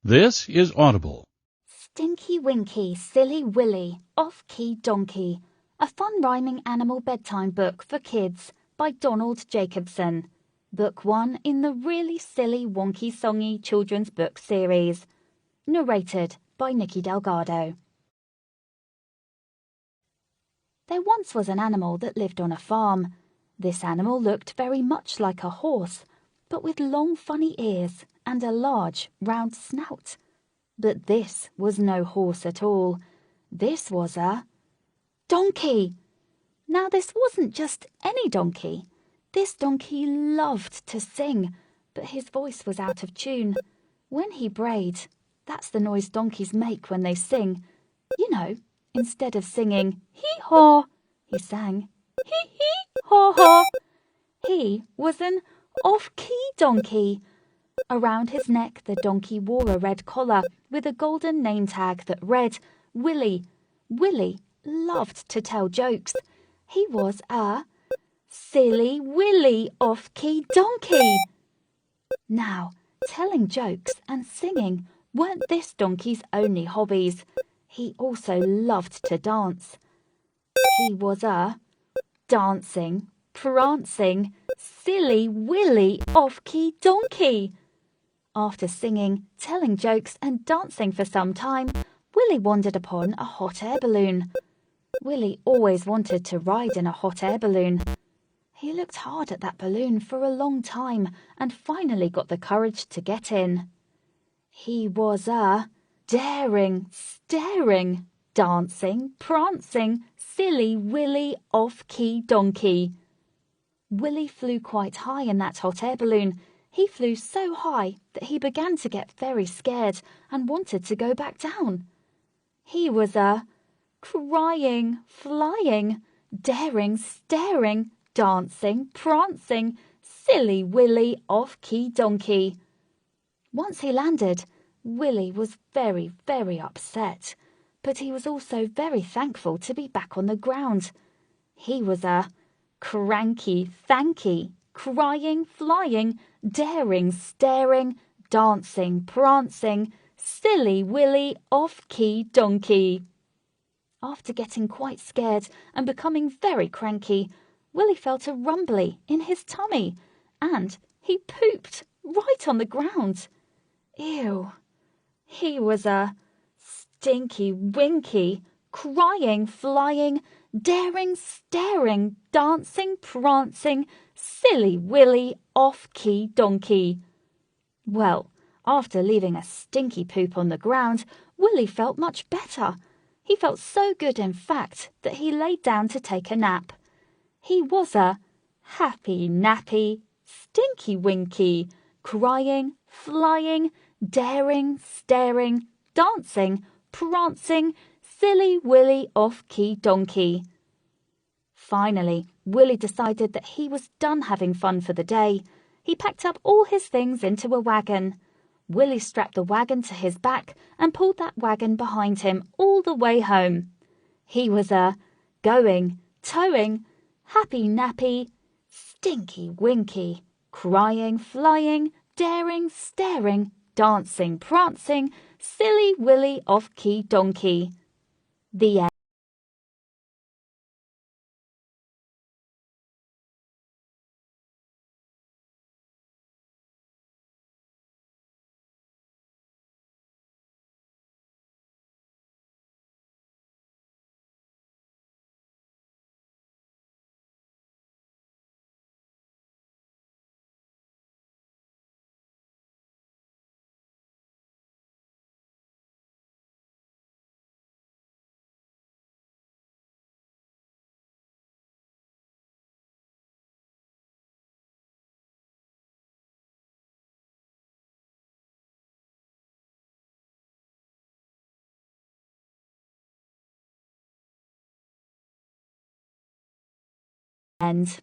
This is Audible. Stinky Winky, Silly Willy, Off-Key Donkey, a fun rhyming animal bedtime book for kids by Donald Jacobson. Book 1 in the Really Silly Wonky Songy children's book series. Narrated by Nikki Delgado. There once was an animal that lived on a farm. This animal looked very much like a horse, but with long funny ears and a large round snout. But this was no horse at all. This was a donkey. Now this wasn't just any donkey. This donkey loved to sing, but his voice was out of tune. When he brayed, that's the noise donkeys make when they sing. You know, instead of singing hee-haw, he sang hee-hee-haw-haw. He was an off-key donkey. Around his neck the donkey wore a red collar with a golden name tag that read Willy. Willy loved to tell jokes. He was a Silly Willy Off-Key Donkey. Now, telling jokes and singing weren't this donkey's only hobbies. He also loved to dance. He was a dancing, prancing, Silly Willy Off-Key Donkey. After singing, telling jokes and dancing for some time, Willy wandered upon a hot air balloon. Willy always wanted to ride in a hot air balloon. He looked hard at that balloon for a long time and finally got the courage to get in. He was a daring, staring, dancing, prancing, Silly Willy Off-Key Donkey. Willy flew quite high in that hot air balloon. He flew so high that he began to get very scared and wanted to go back down. He was a crying, flying, daring, staring, dancing, prancing, Silly Willy Off-Key Donkey. Once he landed, Willy was very, very upset, but he was also very thankful to be back on the ground. He was a cranky, thanky, crying, flying, daring, staring, dancing, prancing, Silly Willy Off-Key Donkey. After getting quite scared and becoming very cranky, Willy felt a rumbly in his tummy, and he pooped right on the ground. Ew! He was a stinky, winky, crying, flying, daring, staring, dancing, prancing, Silly Willy Off-Key Donkey. Well, after leaving a stinky poop on the ground, Willy felt much better. He felt so good, in fact, that he laid down to take a nap. He was a happy, nappy, stinky, winky, crying, flying, daring, staring, dancing, prancing, Silly Willy Off-Key Donkey. Finally, Willy decided that he was done having fun for the day. He packed up all his things into a wagon. Willy strapped the wagon to his back and pulled that wagon behind him all the way home. He was a going, towing, happy nappy, stinky winky, crying, flying, daring, staring, dancing, prancing, Silly Willy Off-Key Donkey. The end. Parents